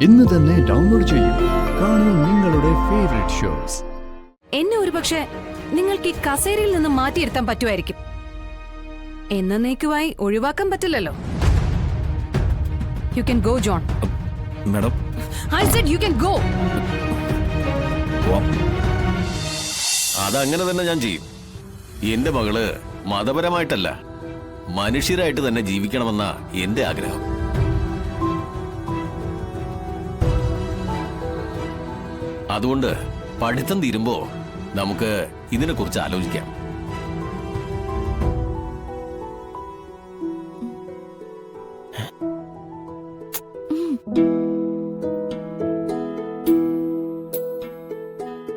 ഇന്ന് തന്നെ ഡൗൺലോഡ് ചെയ്യൂ. കാണൂ നിങ്ങളുടെ ഫേവറേറ്റ് ഷോസ്. എന്നെ ഒരുപക്ഷെ നിങ്ങൾക്ക് ഈ കസേരയിൽ നിന്ന് മാറ്റിയിരുത്താൻ പറ്റുമായിരിക്കും. എന്നേക്കുമായി ഒഴിവാക്കാൻ പറ്റില്ലല്ലോ. You can go John. Madam, I said you can go. അതങ്ങനെ തന്നെ ഞാൻ ചെയ്യും. എന്റെ മകള് മതപരമായിട്ടല്ല, മനുഷ്യരായിട്ട് തന്നെ ജീവിക്കണമെന്ന എന്റെ ആഗ്രഹം. അതുകൊണ്ട് പഠിത്തം തീരുമ്പോ നമുക്ക് ഇതിനെക്കുറിച്ച് ആലോചിക്കാം.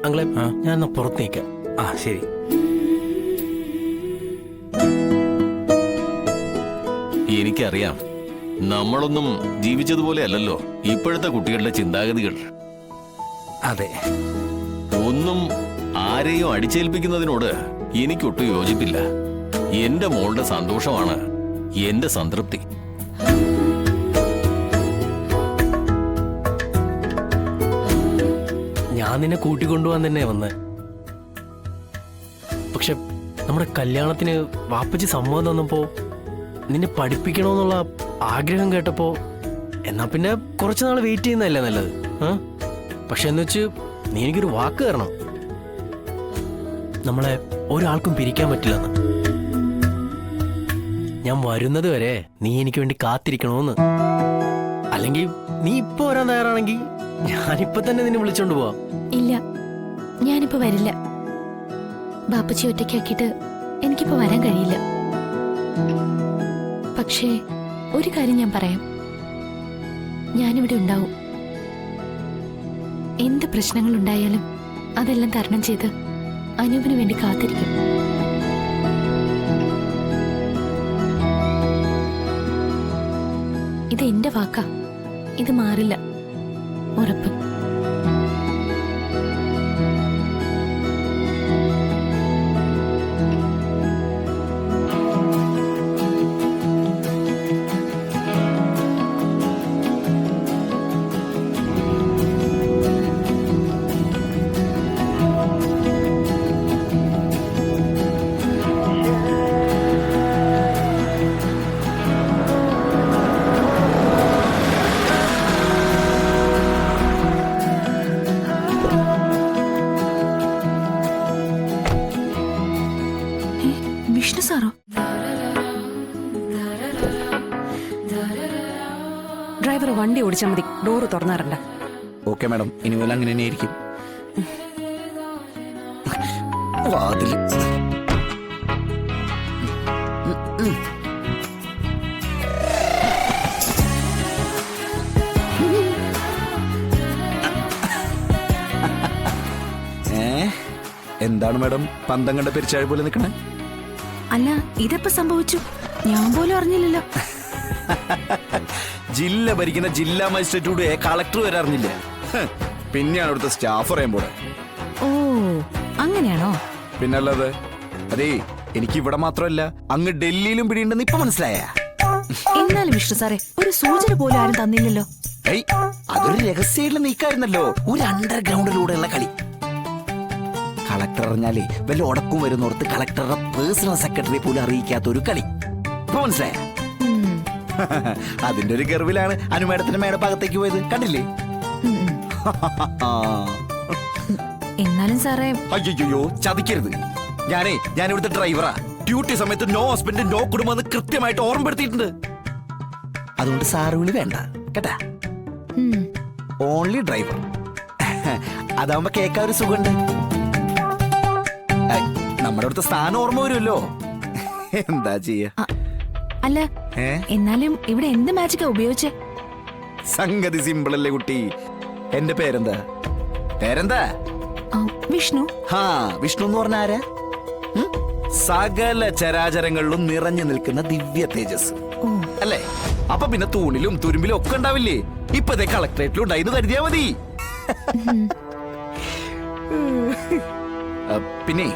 അങ്ങളെ ഞാൻ പുറത്തേക്ക്. ആ ശരി. എനിക്കറിയാം, നമ്മളൊന്നും ജീവിച്ചതുപോലെ അല്ലല്ലോ ഇപ്പോഴത്തെ കുട്ടികളുടെ ചിന്താഗതികൾ. അതെ, ഒന്നും ആരെയും അടിച്ചേൽപ്പിക്കുന്നതിനോട് എനിക്കൊട്ടും യോജിപ്പില്ല. എന്റെ മോളുടെ സന്തോഷമാണ് എന്റെ സംതൃപ്തി. ഞാൻ നിന്നെ കൂട്ടിക്കൊണ്ടുപോകാൻ തന്നെ വന്ന്. പക്ഷെ നമ്മുടെ കല്യാണത്തിന് വാപ്പച്ചി സമ്മതം തന്നപ്പോ നിന്നെ പഠിപ്പിക്കണമെന്നുള്ള ആഗ്രഹം കേട്ടപ്പോ എന്നാ പിന്നെ കുറച്ചുനാൾ വെയിറ്റ് ചെയ്യുന്നതല്ലേ നല്ലത്. പക്ഷെ എന്ന് വെച്ച് നീ എനിക്കൊരു വാക്ക് തരണം, നമ്മളെ ഒരാൾക്കും പിരിക്കാൻ പറ്റില്ലെന്ന്. ഞാൻ വരുന്നത് വരെ നീ എനിക്ക് വേണ്ടി കാത്തിരിക്കണോന്ന്. അല്ലെങ്കിൽ നീ ഇപ്പൊ വരാൻ തയ്യാറാണെങ്കിൽ ഞാനിപ്പൊ തന്നെ നിന്നെ വിളിച്ചോണ്ട് പോവാം. ഇല്ല, ഞാനിപ്പോ വരില്ല. ബാപ്പച്ചി ഒറ്റയ്ക്കാക്കിയിട്ട് എനിക്കിപ്പോ വരാൻ കഴിയില്ല. പക്ഷേ ഒരു കാര്യം ഞാൻ പറയാം, ഞാനിവിടെ ഉണ്ടാവും. എന്ത് പ്രശ്നങ്ങൾ ഉണ്ടായാലും അതെല്ലാം തരണം ചെയ്ത് അനൂപിന് വേണ്ടി കാത്തിരിക്കും. ഇത് എന്റെ വാക്കാ, ഇത് മാറില്ല, ഉറപ്പ്. വിഷ്ണു സാറോ? ഡ്രൈവർ വണ്ടി ഓടിച്ചാൽ മതി, ഡോറ് തുറന്നാറണ്ട. ഓക്കെ മാഡം, ഇനി മുതൽ അങ്ങനെ തന്നെ ആയിരിക്കും. വാതിൽ എന്താണ് മാഡം പന്തം കണ്ട പെരിച്ചാഴി പോലെ നിൽക്കണേ? അല്ല, ഇതെപ്പോ സംഭവിച്ചു? ഞാൻ പോലും അറിഞ്ഞില്ലല്ലോ. ജില്ല ഭരിക്കുന്ന ജില്ലാ മജിസ്ട്രേറ്റൂടെ കളക്ടർ വരെ അറിഞ്ഞില്ല. പിന്നെയാണ് ഇവിടുത്തെ സ്റ്റാഫ് പറയാൻ പോണെ. ഓ, അങ്ങനെയാണോ? പിന്നല്ലാതെ. അതേ, എനിക്ക് ഇവിടെ മാത്രമല്ല അങ്ങ് ഡൽഹിയിലും പിടിയുണ്ടെന്ന് ഇപ്പൊ മനസ്സിലായ. എന്നാലും വിഷ്ണു സാറേ, ഒരു സൂചന പോലും ആരും തന്നില്ലല്ലോ. അതൊരു രഹസ്യമായിട്ടുള്ള നീക്കായിരുന്നല്ലോ, ഒരു അണ്ടർഗ്രൗണ്ടിലൂടെയുള്ള കളി. കളക്ടർ അറിഞ്ഞാലേ വല്ല ഉടക്കും വരുന്നോർത്ത് കളക്ടറുടെ പേഴ്സണൽ സെക്രട്ടറി പോലും അറിയിക്കാത്ത ഒരു കളി. ഇപ്പൊ മനസ്സിലായ? അതിന്റെ ഒരു ഗർവിലാണ് അനുമേടത്തിന്റെ മേടഭാഗത്തേക്ക് പോയത്, കണ്ടില്ലേ? എന്നാലും സാറേ, അയ്യോ ചതിക്കരുത്. ഞാൻ ഇവിടുത്തെ ഡ്രൈവറാ. ഡ്യൂട്ടി സമയത്ത് നോ ഹസ്ബൻഡ് നോ കുടുംബം എന്ന് കൃത്യമായിട്ട് ഓർമ്മപ്പെടുത്തിയിട്ടുണ്ട്. അതുകൊണ്ട് സാറ് വിളി വേണ്ട കേട്ടാ. Only driver. അതാവുമ്പോ കേൾക്കാൻ ഒരു സുഖമുണ്ട്. നമ്മുടെ അടുത്ത സ്ഥാനം ഓർമ്മ വരുമല്ലോ. എന്താ ചെയ്യാ? അല്ല, എന്നാലും ഇവിടെ എന്ത് മാജിക്കാ ഉപയോഗിച്ചേ? സംഗതി സിമ്പിൾ അല്ലേ കുട്ടി. എന്റെ പേരെന്താ? വിഷ്ണു. വിഷ്ണു എന്ന് പറഞ്ഞ ആരാ? സകല ചരാചരങ്ങളിലും നിറഞ്ഞു നിൽക്കുന്ന ദിവ്യ തേജസ് അല്ലേ? അപ്പൊ പിന്നെ തൂണിലും തുരുമ്പിലും ഒക്കെ ഉണ്ടാവില്ലേ? ഇപ്പതേ കളക്ടറേറ്റിലും ഉണ്ടായിന്ന് കരുതിയാ മതി. പിന്നെ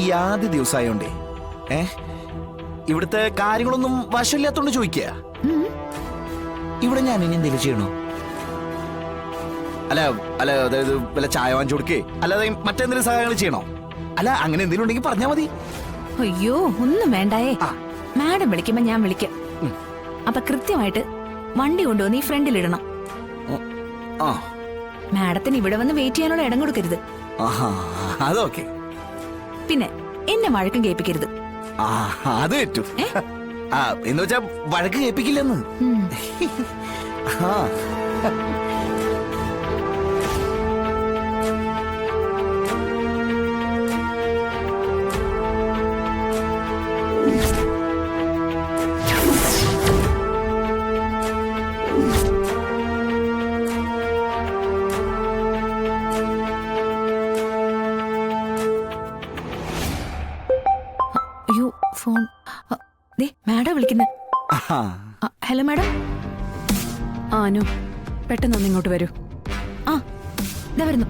ഈ ആദ്യ ദിവസമായോണ്ടേ ഇവിടുത്തെ കാര്യങ്ങളൊന്നും വശമില്ലാത്തോണ്ട് ചോദിക്കുക. ഇവിടെ ഞാൻ ഇനി എന്തെങ്കിലും ചെയ്യണോ? അല്ല അല്ല അതായത് വല്ല ചായ വാങ്ങിച്ചു കൊടുക്കേ അല്ലാതെ മറ്റെന്തെങ്കിലും സഹായങ്ങൾ ചെയ്യണോ? അല്ല അങ്ങനെ എന്തെങ്കിലും ഉണ്ടെങ്കിൽ പറഞ്ഞാൽ മതി. അയ്യോ ഒന്നും വേണ്ടായേ. ആ. മാഡം വിളിക്കുമ്പോ ഞാൻ വിളിക്കാം. അപ്പൊ കൃത്യമായിട്ട് വണ്ടി കൊണ്ടുവന്ന് ഈ ഫ്രണ്ടിൽ ഇടണം. ആ മാഡത്തിന് ഇവിടെ വന്ന് വെയിറ്റ് ചെയ്യാനുള്ള ഇടം കൊടുക്കരുത്. ആഹാ അതൊക്കെ. പിന്നെ എന്നെ വഴക്കം കേൾപ്പിക്കരുത്. ആ അത് പറ്റും. ആ എന്ന് വെച്ചാ വഴക്ക് കേൾപ്പിക്കില്ലെന്ന്. ആ അയ്യോ ഫോൺ. മാഡം വിളിക്കുന്ന. ആഹാ. Hello madam. അനു പെട്ടെന്ന് ഒന്ന് ഇങ്ങോട്ട് വരൂ. ആ ഇതാ വരുന്നു.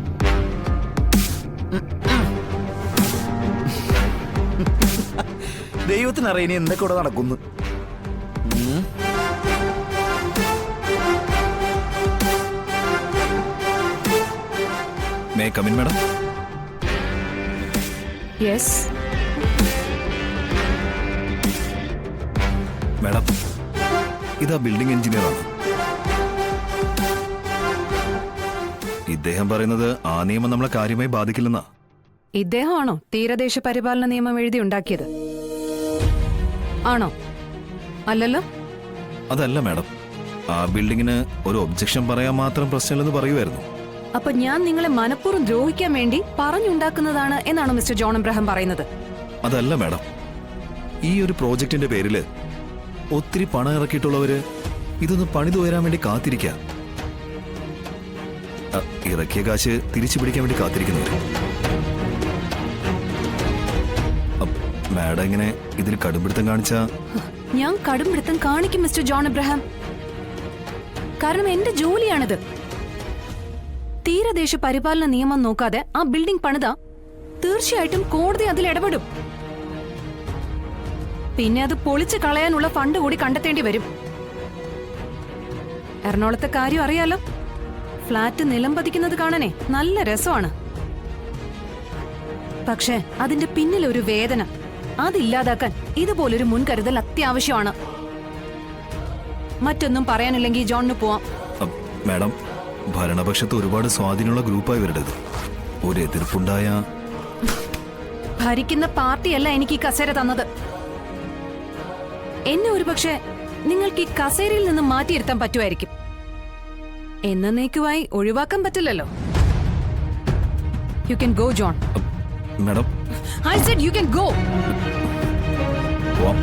ദൈവത്തിനറിയാം ഇനി എന്തൊക്കെ ഇവിടെ നടക്കുന്നു. May come in madam? Yes. Madam ഇതാ ബിൽഡിംഗ് എഞ്ചിനീയറാണ്. ഇദ്ദേഹം പറയുന്നത് ആ നിയമം നമ്മളെ കാര്യമായി ബാധിക്കില്ലെന്നാ. ഇദ്ദേഹമാണോ തീരദേശ പരിപാലന നിയമം എഴുതി ഉണ്ടാക്കിയത്? ആണോ? അല്ലല്ലോ. അതല്ല മാഡം, ആ ബിൽഡിങ്ങിന് ഒരു ഒബ്ജക്ഷൻ പറയാൻ മാത്രം പ്രശ്നമില്ലെന്ന് പറയുമായിരുന്നു. അപ്പൊ ഞാൻ നിങ്ങളെ മനഃപൂർവ്വം ദ്രോഹിക്കാൻ വേണ്ടി പറഞ്ഞുണ്ടാക്കുന്നതാണ് എന്നാണോ മിസ്റ്റർ ജോൺ എബ്രഹാം പറയുന്നത്? അതല്ല മാഡം, ഈ ഒരു പ്രോജക്റ്റിന്റെ പേരില് ഒത്തിരി പണം ഇറക്കിയിട്ടുള്ളവര് ഇതൊന്ന് പണിതു വരാൻ വേണ്ടി കാത്തിരിക്കുക. ഇറക്കിയ കാശ് തിരിച്ചു പിടിക്കാൻ വേണ്ടി കാത്തിരിക്കുന്നവര്. മാഡം ഇങ്ങനെ ഇതിൽ കടുംപിടുത്തം കാണിച്ച ഞാൻ കടുംപിടുത്തം കാണിക്കും മിസ്റ്റർ ജോൺ എബ്രഹാം. കാരണം എന്റെ ജോലിയാണിത്. തീരദേശ പരിപാലന നിയമം നോക്കാതെ ആ ബിൽഡിംഗ് പണിത തീർച്ചയായിട്ടും കോടതി അതിൽ ഇടപെടും. പിന്നെ അത് പൊളിച്ചു കളയാനുള്ള ഫണ്ട് കൂടി കണ്ടെത്തേണ്ടി വരും. എറണാകുളത്തെ കാര്യം അറിയാലോ. ഫ്ലാറ്റ് നിലം പതിക്കുന്നത് കാണാനേ നല്ല രസമാണ്. പക്ഷേ അതിന്റെ പിന്നിൽ ഒരു വേദന. അതില്ലാതാക്കാൻ ഇതുപോലൊരു മുൻകരുതൽ അത്യാവശ്യമാണ്. മറ്റൊന്നും പറയാനില്ലെങ്കിൽ ജോണിന് പോവാം. മാഡം, ഭരണപക്ഷത്ത് ഒരുപാട് സ്വാധീനമുള്ള ഗ്രൂപ്പായി വരരുത്. ഒരു എതിർപ്പുണ്ടായ ഭരിക്കുന്ന പാർട്ടിയല്ല എനിക്ക് ഈ കസേര തന്നത്. എന്നെ ഒരുപക്ഷെ നിങ്ങൾക്ക് ഈ കസേരയിൽ നിന്ന് മാറ്റിയിരുത്താൻ പറ്റുമായിരിക്കും. എന്നേക്കുമായി ഒഴിവാക്കാൻ പറ്റില്ലല്ലോ. You can go John. Madam I said you can go. പോവാം.